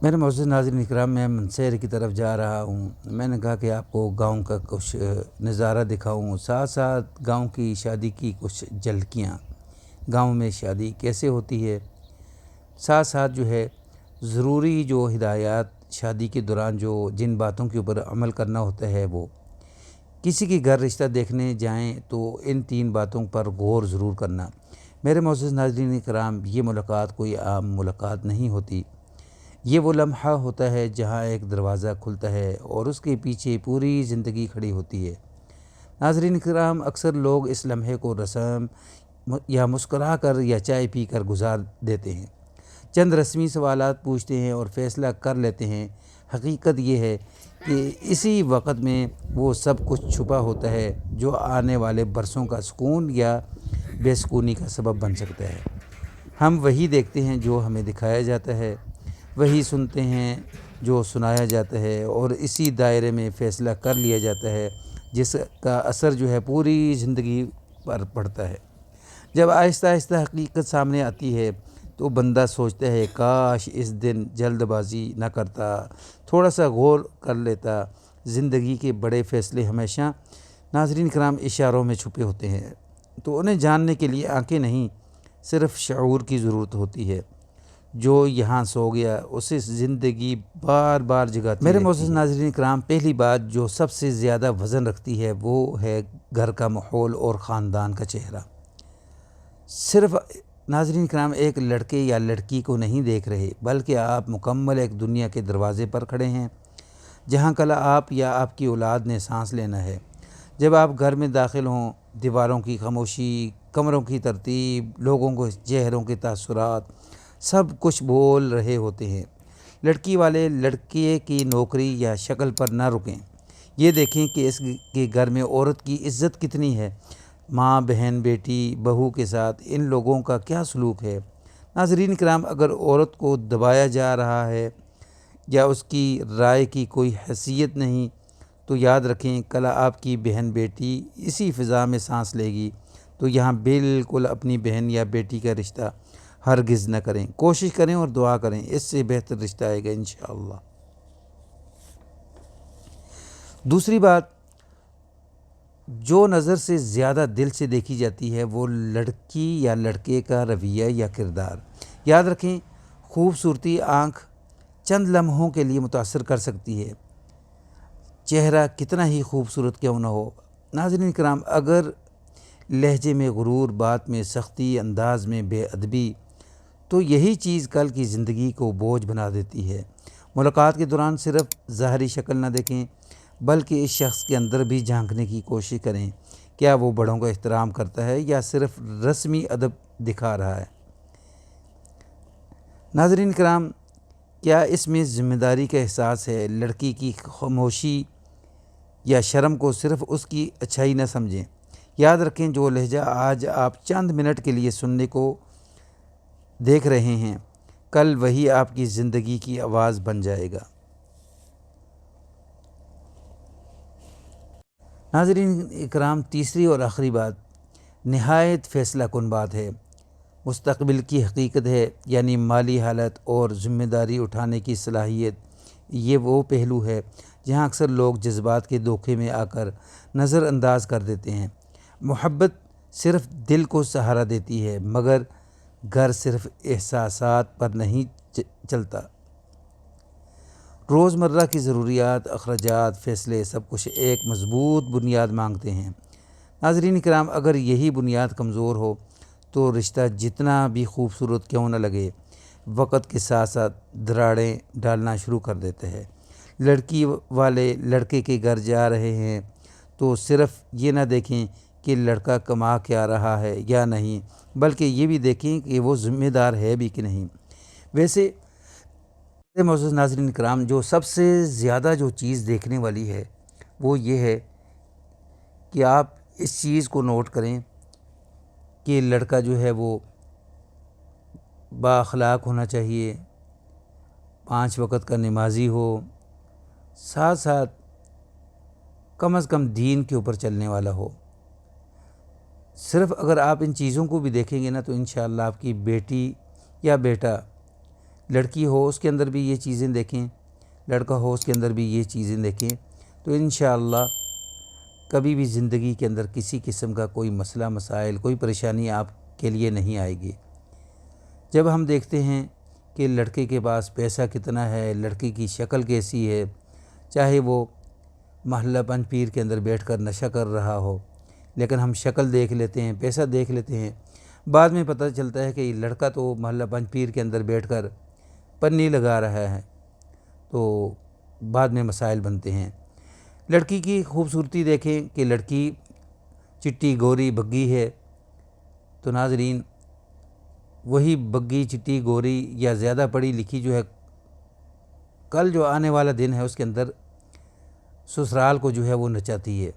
میرے معزز ناظرین اکرام، میں منسیر کی طرف جا رہا ہوں۔ میں نے کہا کہ آپ کو گاؤں کا کچھ نظارہ دکھاؤں، ساتھ ساتھ گاؤں کی شادی کی کچھ جھلکیاں، گاؤں میں شادی کیسے ہوتی ہے، ساتھ ساتھ جو ہے ضروری جو ہدایات شادی کے دوران جن باتوں کے اوپر عمل کرنا ہوتا ہے، وہ کسی کے گھر رشتہ دیکھنے جائیں تو ان 3 باتوں پر غور ضرور کرنا۔ میرے معزز ناظرین اکرام، یہ ملاقات کوئی عام ملاقات نہیں ہوتی، یہ وہ لمحہ ہوتا ہے جہاں ایک دروازہ کھلتا ہے اور اس کے پیچھے پوری زندگی کھڑی ہوتی ہے۔ ناظرین کرام، اکثر لوگ اس لمحے کو رسم یا مسکرا کر یا چائے پی کر گزار دیتے ہیں، چند رسمی سوالات پوچھتے ہیں اور فیصلہ کر لیتے ہیں۔ حقیقت یہ ہے کہ اسی وقت میں وہ سب کچھ چھپا ہوتا ہے جو آنے والے برسوں کا سکون یا بے سکونی کا سبب بن سکتا ہے۔ ہم وہی دیکھتے ہیں جو ہمیں دکھایا جاتا ہے، وہی سنتے ہیں جو سنایا جاتا ہے، اور اسی دائرے میں فیصلہ کر لیا جاتا ہے جس کا اثر جو ہے پوری زندگی پر پڑتا ہے۔ جب آہستہ آہستہ حقیقت سامنے آتی ہے تو بندہ سوچتا ہے کاش اس دن جلد بازی نہ کرتا، تھوڑا سا غور کر لیتا۔ زندگی کے بڑے فیصلے ہمیشہ ناظرین کرام اشاروں میں چھپے ہوتے ہیں، تو انہیں جاننے کے لیے آنکھیں نہیں، صرف شعور کی ضرورت ہوتی ہے۔ جو یہاں سو گیا اسے زندگی بار بار جگاتی میرے معزز ناظرین کرام، پہلی بات جو سب سے زیادہ وزن رکھتی ہے وہ ہے گھر کا ماحول اور خاندان کا چہرہ۔ صرف ناظرین کرام ایک لڑکے یا لڑکی کو نہیں دیکھ رہے، بلکہ آپ مکمل ایک دنیا کے دروازے پر کھڑے ہیں جہاں کل آپ یا آپ کی اولاد نے سانس لینا ہے۔ جب آپ گھر میں داخل ہوں، دیواروں کی خاموشی، کمروں کی ترتیب، لوگوں کے چہروں کے تاثرات، سب کچھ بول رہے ہوتے ہیں۔ لڑکی والے لڑکے کی نوکری یا شکل پر نہ رکیں، یہ دیکھیں کہ اس کے گھر میں عورت کی عزت کتنی ہے، ماں، بہن، بیٹی، بہو کے ساتھ ان لوگوں کا کیا سلوک ہے۔ ناظرین کرام، اگر عورت کو دبایا جا رہا ہے یا اس کی رائے کی کوئی حیثیت نہیں، تو یاد رکھیں کل آپ کی بہن بیٹی اسی فضا میں سانس لے گی، تو یہاں بالکل اپنی بہن یا بیٹی کا رشتہ ہرگز نہ کریں۔ کوشش کریں اور دعا کریں، اس سے بہتر رشتہ آئے گا انشاءاللہ۔ دوسری بات جو نظر سے زیادہ دل سے دیکھی جاتی ہے وہ لڑکی یا لڑکے کا رویہ یا کردار۔ یاد رکھیں خوبصورتی آنکھ چند لمحوں کے لیے متاثر کر سکتی ہے، چہرہ کتنا ہی خوبصورت کیوں نہ ہو۔ ناظرین کرام، اگر لہجے میں غرور، بات میں سختی، انداز میں بے ادبی، تو یہی چیز کل کی زندگی کو بوجھ بنا دیتی ہے۔ ملاقات کے دوران صرف ظاہری شکل نہ دیکھیں، بلکہ اس شخص کے اندر بھی جھانکنے کی کوشش کریں۔ کیا وہ بڑوں کا احترام کرتا ہے یا صرف رسمی ادب دکھا رہا ہے؟ ناظرین کرام، کیا اس میں ذمہ داری کا احساس ہے؟ لڑکی کی خاموشی یا شرم کو صرف اس کی اچھائی نہ سمجھیں۔ یاد رکھیں جو لہجہ آج آپ چند منٹ کے لیے سننے کو دیکھ رہے ہیں، کل وہی آپ کی زندگی کی آواز بن جائے گا۔ ناظرین اکرام، تیسری اور آخری بات نہایت فیصلہ کن بات ہے، مستقبل کی حقیقت ہے، یعنی مالی حالت اور ذمہ داری اٹھانے کی صلاحیت۔ یہ وہ پہلو ہے جہاں اکثر لوگ جذبات کے دھوکے میں آ کر نظر انداز کر دیتے ہیں۔ محبت صرف دل کو سہارا دیتی ہے، مگر گھر صرف احساسات پر نہیں چلتا۔ روزمرہ کی ضروریات، اخراجات، فیصلے، سب کچھ ایک مضبوط بنیاد مانگتے ہیں۔ ناظرین کرام، اگر یہی بنیاد کمزور ہو تو رشتہ جتنا بھی خوبصورت کیوں نہ لگے، وقت کے ساتھ ساتھ دراڑیں ڈالنا شروع کر دیتے ہیں۔ لڑکی والے لڑکے کے گھر جا رہے ہیں تو صرف یہ نہ دیکھیں کہ لڑکا کما کیا رہا ہے یا نہیں، بلکہ یہ بھی دیکھیں کہ وہ ذمہ دار ہے بھی کہ نہیں۔ ویسے معزز ناظرین کرام، جو سب سے زیادہ جو چیز دیکھنے والی ہے وہ یہ ہے کہ آپ اس چیز کو نوٹ کریں کہ لڑکا جو ہے وہ با اخلاق ہونا چاہیے، 5 وقت کا نمازی ہو، ساتھ ساتھ کم از کم دین کے اوپر چلنے والا ہو۔ صرف اگر آپ ان چیزوں کو بھی دیکھیں گے نا تو انشاءاللہ آپ کی بیٹی یا بیٹا لڑکی ہو اس کے اندر بھی یہ چیزیں دیکھیں، لڑکا ہو اس کے اندر بھی یہ چیزیں دیکھیں، تو انشاءاللہ کبھی بھی زندگی کے اندر کسی قسم کا کوئی مسئلہ مسائل کوئی پریشانی آپ کے لیے نہیں آئے گی۔ جب ہم دیکھتے ہیں کہ لڑکے کے پاس پیسہ کتنا ہے، لڑکی کی شکل کیسی ہے، چاہے وہ محلہ پنج پیر کے اندر بیٹھ کر نشہ کر رہا ہو، لیکن ہم شکل دیکھ لیتے ہیں، پیسہ دیکھ لیتے ہیں، بعد میں پتہ چلتا ہے کہ یہ لڑکا تو محلہ پنج پیر کے اندر بیٹھ کر پنی لگا رہا ہے، تو بعد میں مسائل بنتے ہیں۔ لڑکی کی خوبصورتی دیکھیں کہ لڑکی چٹی گوری بگی ہے، تو ناظرین وہی بگی چٹی گوری یا زیادہ پڑھی لکھی جو ہے، کل جو آنے والا دن ہے اس کے اندر سسرال کو جو ہے وہ نچاتی ہے۔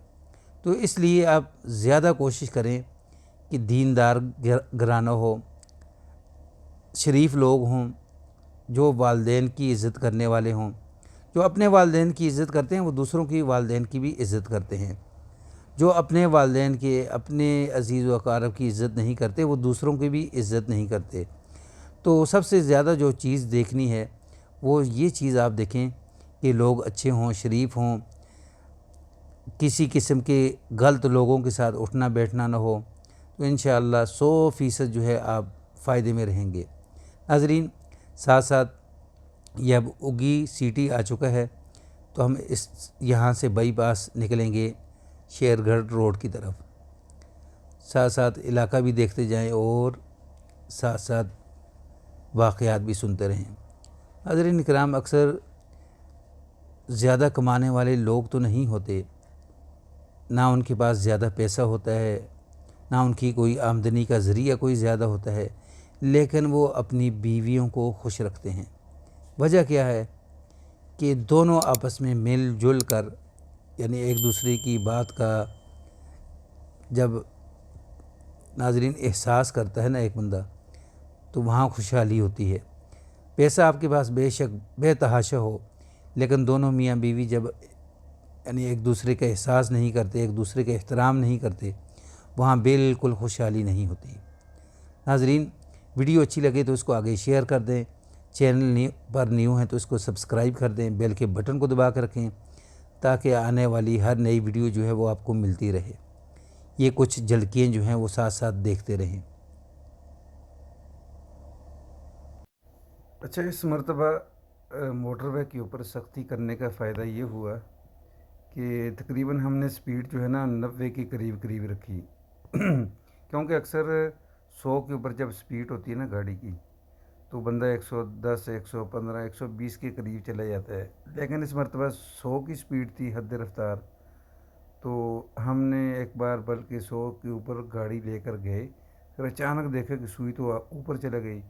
تو اس لیے آپ زیادہ کوشش کریں کہ دیندار گھرانہ ہو، شریف لوگ ہوں، جو والدین کی عزت کرنے والے ہوں۔ جو اپنے والدین کی عزت کرتے ہیں وہ دوسروں کی والدین کی بھی عزت کرتے ہیں۔ جو اپنے والدین کے اپنے عزیز و اقارب کی عزت نہیں کرتے وہ دوسروں کی بھی عزت نہیں کرتے۔ تو سب سے زیادہ جو چیز دیکھنی ہے وہ یہ چیز آپ دیکھیں کہ لوگ اچھے ہوں، شریف ہوں، کسی قسم کے غلط لوگوں کے ساتھ اٹھنا بیٹھنا نہ ہو، تو انشاءاللہ 100% جو ہے آپ فائدے میں رہیں گے۔ ناظرین ساتھ ساتھ یہ اب اگی سٹی آ چکا ہے، تو ہم یہاں سے بائی پاس نکلیں گے شیر گھر روڈ کی طرف، ساتھ ساتھ علاقہ بھی دیکھتے جائیں اور ساتھ ساتھ واقعات بھی سنتے رہیں۔ ناظرین کرام، اکثر زیادہ کمانے والے لوگ تو نہیں ہوتے، نہ ان کے پاس زیادہ پیسہ ہوتا ہے، نہ ان کی کوئی آمدنی کا ذریعہ کوئی زیادہ ہوتا ہے، لیکن وہ اپنی بیویوں کو خوش رکھتے ہیں۔ وجہ کیا ہے کہ دونوں آپس میں مل جل کر، یعنی ایک دوسرے کی بات کا جب ناظرین احساس کرتا ہے نا ایک بندہ، تو وہاں خوشحالی ہوتی ہے۔ پیسہ آپ کے پاس بے شک بے تحاشا ہو، لیکن دونوں میاں بیوی جب یعنی ایک دوسرے کا احساس نہیں کرتے، ایک دوسرے کا احترام نہیں کرتے، وہاں بالکل خوشحالی نہیں ہوتی۔ ناظرین ویڈیو اچھی لگے تو اس کو آگے شیئر کر دیں، چینل پر نیو ہیں تو اس کو سبسکرائب کر دیں، بیل کے بٹن کو دبا کر رکھیں تاکہ آنے والی ہر نئی ویڈیو جو ہے وہ آپ کو ملتی رہے۔ یہ کچھ جھلکیاں جو ہیں وہ ساتھ ساتھ دیکھتے رہیں۔ اچھا، اس مرتبہ موٹر وے کے اوپر سختی کرنے کا فائدہ یہ ہوا کہ تقریباً ہم نے سپیڈ جو ہے نا 90 کے قریب رکھی کیونکہ اکثر 100 کے اوپر جب سپیڈ ہوتی ہے نا گاڑی کی تو بندہ 110 115 120 کے قریب چلا جاتا ہے، لیکن اس مرتبہ 100 کی سپیڈ تھی حد رفتار، تو ہم نے ایک بار بلکہ 100 کے اوپر گاڑی لے کر گئے، پھر اچانک دیکھا کہ سوئی تو اوپر چلا گئی،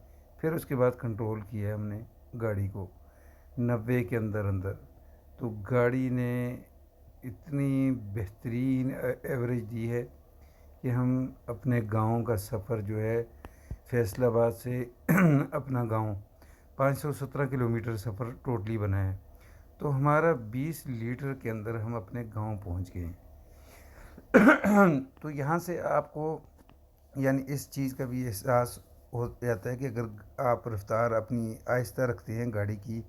پھر اس کے بعد کنٹرول کیا ہم نے گاڑی کو 90 کے اندر، تو گاڑی نے اتنی بہترین ایوریج دی ہے کہ ہم اپنے گاؤں کا سفر جو ہے فیصل آباد سے اپنا گاؤں 517 کلومیٹر سفر ٹوٹلی بنا ہے، تو ہمارا 20 لیٹر کے اندر ہم اپنے گاؤں پہنچ گئے۔ تو یہاں سے آپ کو یعنی اس چیز کا بھی احساس ہو جاتا ہے کہ اگر آپ رفتار اپنی آہستہ رکھتے ہیں گاڑی کی،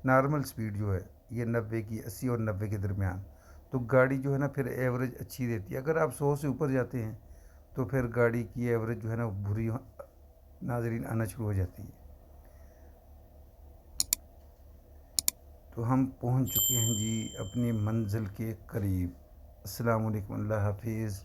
نارمل سپیڈ جو ہے یہ 90 کی 80 اور 90 کے درمیان، تو گاڑی جو ہے نا پھر ایوریج اچھی دیتی ہے۔ اگر آپ 100 سے اوپر جاتے ہیں تو پھر گاڑی کی ایوریج جو ہے نا بری ناظرین آنا شروع ہو جاتی ہے۔ تو ہم پہنچ چکے ہیں جی اپنی منزل کے قریب۔ السلام علیکم، اللہ حافظ۔